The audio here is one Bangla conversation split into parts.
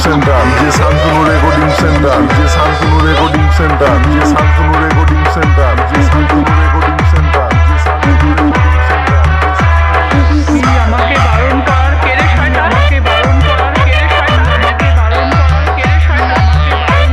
সেন্টার, যে শান্তনু রেকর্ডিং সেন্টার, যে শান্তনু রেকর্ডিং সেন্টার, যে শান্তনু রেকর্ডিং সেন্টার, যে শান্তনু রেকর্ডিং সেন্টার, যে শান্তনু রেকর্ডিং সেন্টার। আমাকে বারণ কর কে রে শয়তান, আমাকে বারণ কর কে রে শয়তান, আমাকে বারণ কর কে রে শয়তান, আমাকে বারণ কর কে রে শয়তান।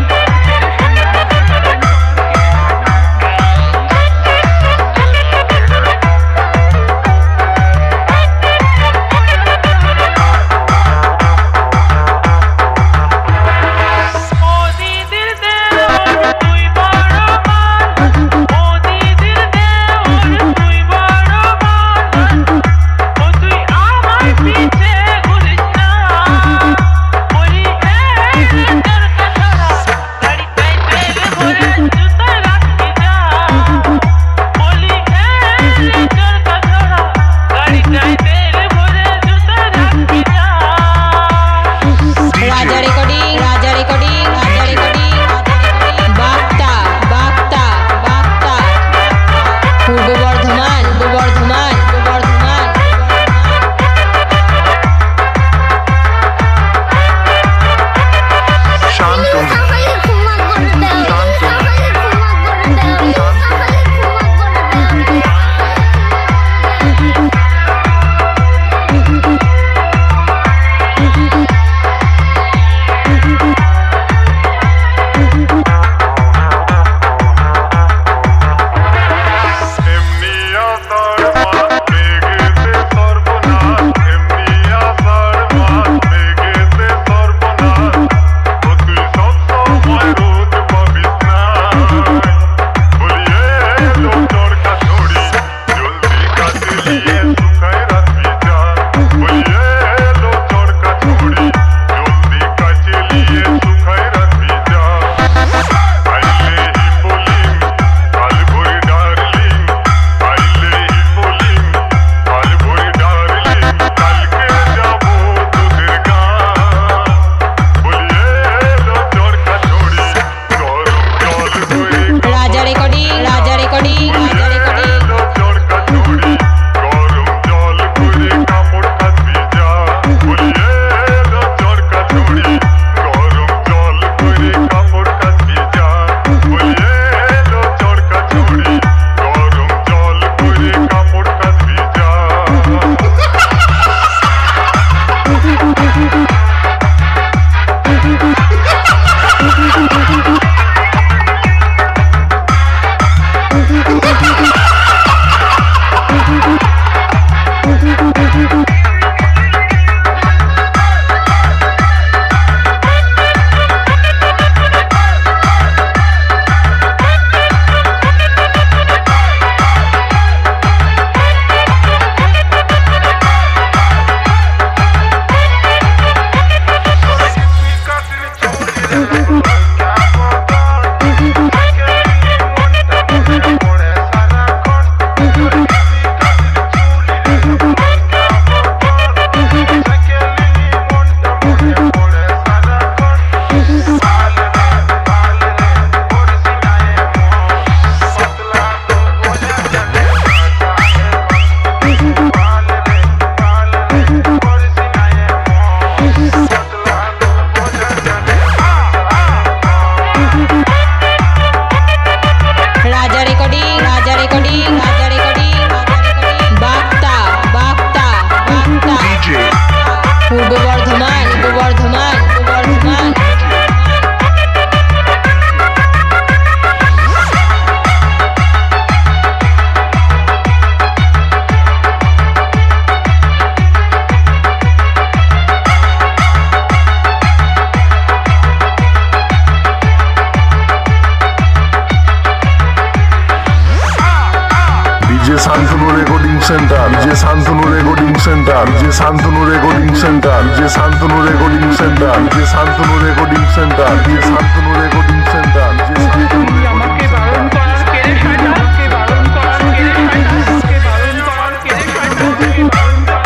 শান্তনু রেকর্ডিং সেন্টার, যে শান্তনু রেকর্ডিং সেন্টার, যে শান্তনু রেকর্ডিং সেন্টার, যে শান্তনু রেকর্ডিং সেন্টার, যে শান্তনু রেকর্ডিং সেন্টার, যে শান্তনু রেকর্ডিং সেন্টার, যে শান্তনু আমাকে বারণ কর কে রে শয়তান, আমাকে বারণ কর কে রে শয়তান, আমাকে বারণ কর কে রে শয়তান, আমাকে বারণ কর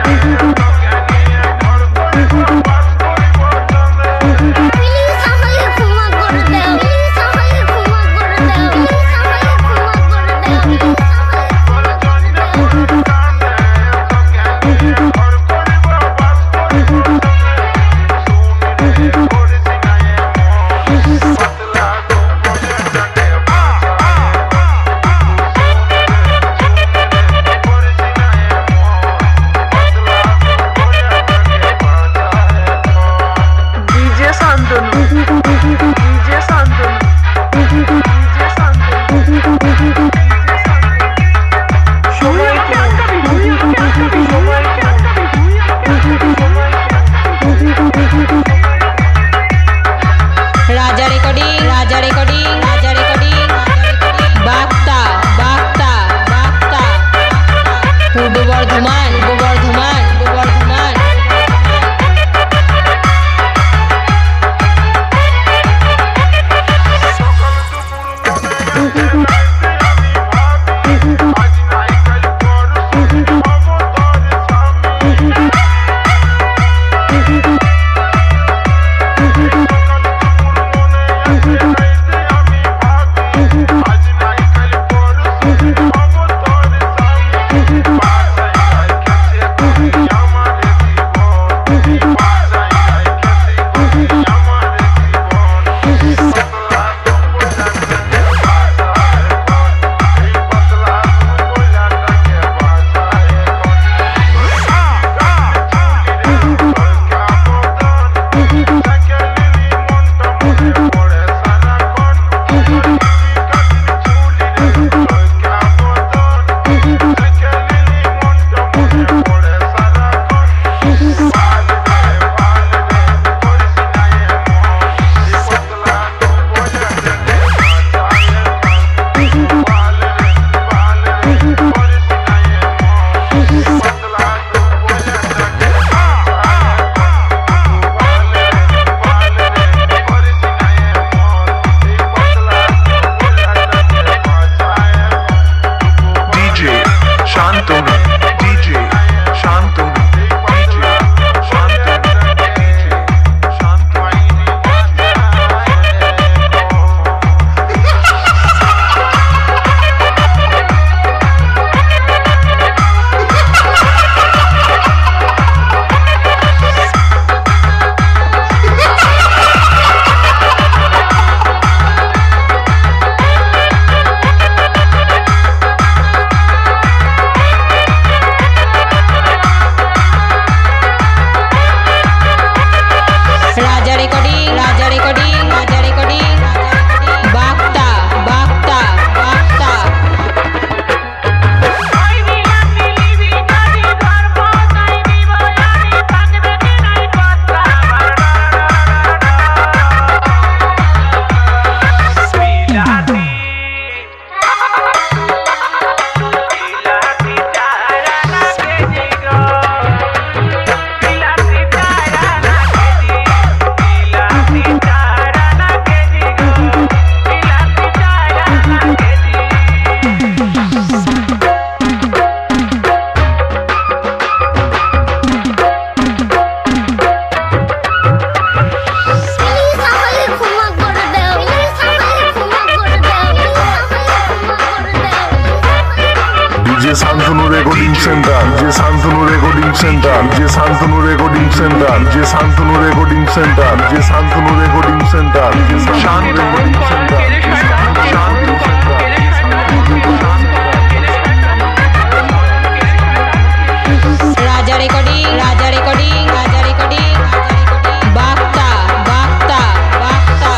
কে রে শয়তান। Centre DJ Shantanu recording centre DJ Shantanu recording centre DJ Shantanu recording centre DJ Shantanu recording centre DJ Shantanu recording centre রাজা রেকর্ডিং রাজা রেকর্ডিং রাজা রেকর্ডিং বাক্তা বাক্তা বাক্তা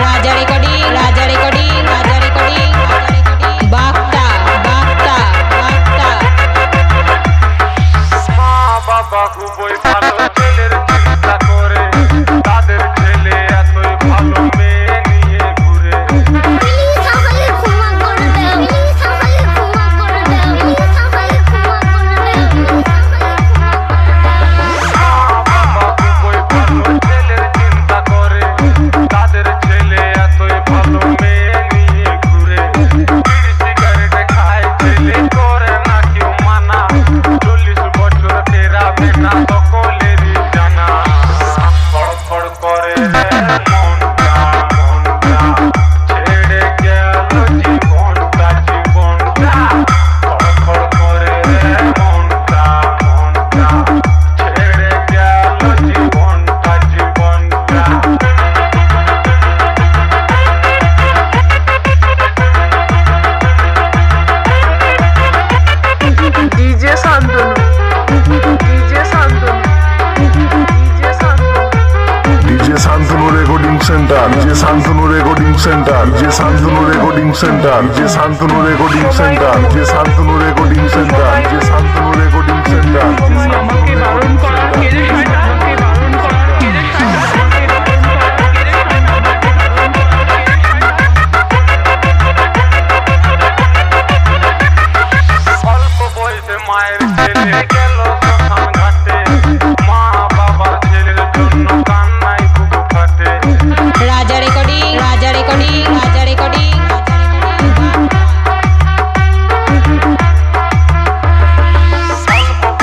রাজা রেকর্ডিং রাজা রেকর্ডিং রাজা রেকর্ডিং বাগদা বাগদা বাগদা মা বাবা খুবই ভালো ছেলের চিন্তা করে তাদের ছেলে এতই ভালো মেয়ে নিয়ে ঘুরে প্লিজ আমাকে ক্ষমা করে দাও প্লিজ আমাকে ক্ষমা করে দাও প্লিজ আমাকে ক্ষমা করে দাও মা বাবা খুবই ভালো ছেলের চিন্তা করে তাদের ছেলে এতই ভালো মেয়ে নিয়ে ঘুরে বিড়ি সিগারেট খায় ছেলে করে না কেউ মানা 40 বছর ফেরাবে না সকলেরই জানা খড়খড় করে রে মনটা মনটা ছেড়ে গেল জীবনটা জীবনটা খড়খড় করে রে মনটা মনটা ছেড়ে গেল জীবনটা জীবনটা DJ Shantanu DJ Shantanu DJ Shantanu DJ Shantanu recording centre DJ Shantanu recording centre DJ Shantanu recording centre DJ Shantanu recording centre DJ Shantanu recording centre DJ Shantanu recording centre সময় আমাকে বারণ করা কেড়ে শয়তান আমাকে বারণ করা কেড়ে শয়তান আমাকে বারণ করা কেড়ে শয়তান আমাকে বারণ করা কেড়ে শয়তান অল্প বয়সে মায়ের ছেলে গেল শ্মশান ঘাটে মা বাবার ছেলের জন্য কান্নায় বুক ফাটে রাজা রেকর্ডিং রাজা রেকর্ডিং রাজা রেকর্ডিং অল্প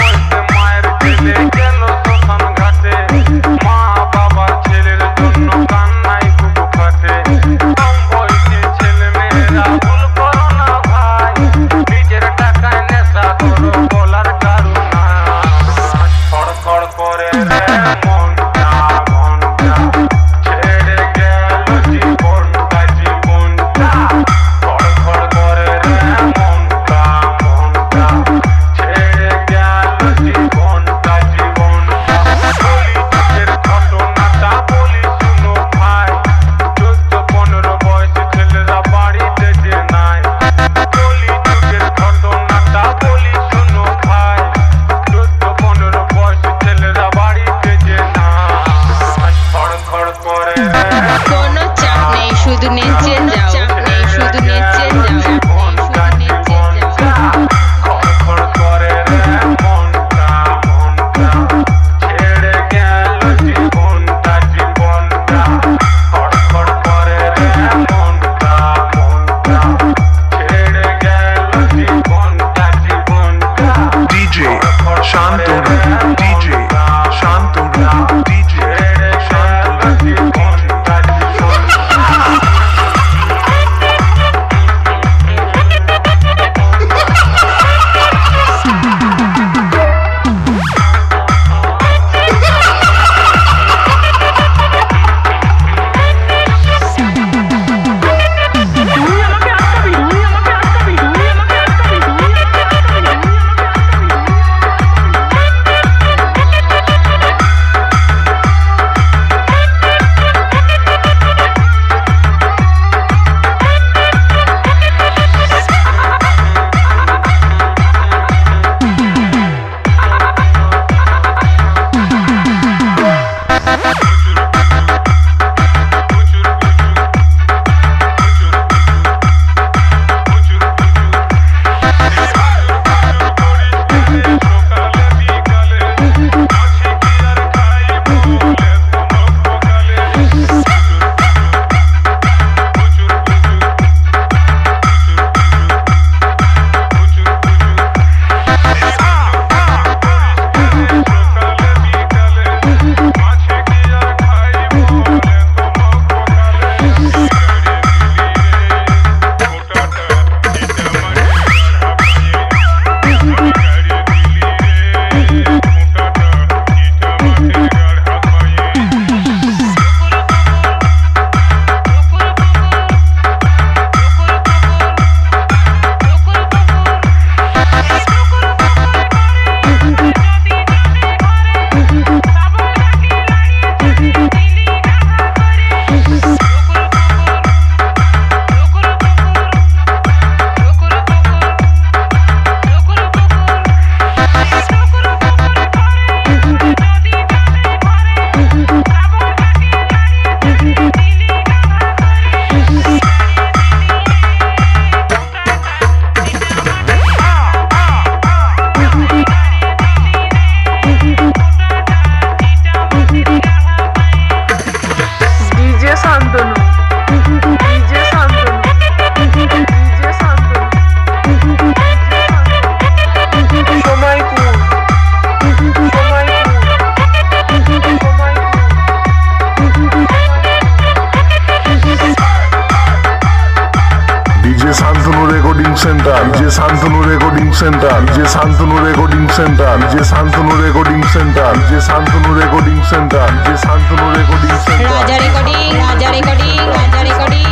Shantanu recording centre, DJ Shantanu recording centre, DJ Shantanu recording centre, DJ Shantanu recording centre, DJ Shantanu recording centre. রাজা রেকর্ডিং রাজা রেকর্ডিং রাজা রেকর্ডিং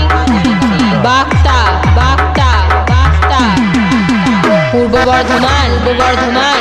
বাগদা বাগদা বাগদা পূর্ব বর্ধমান পূর্ব বর্ধমান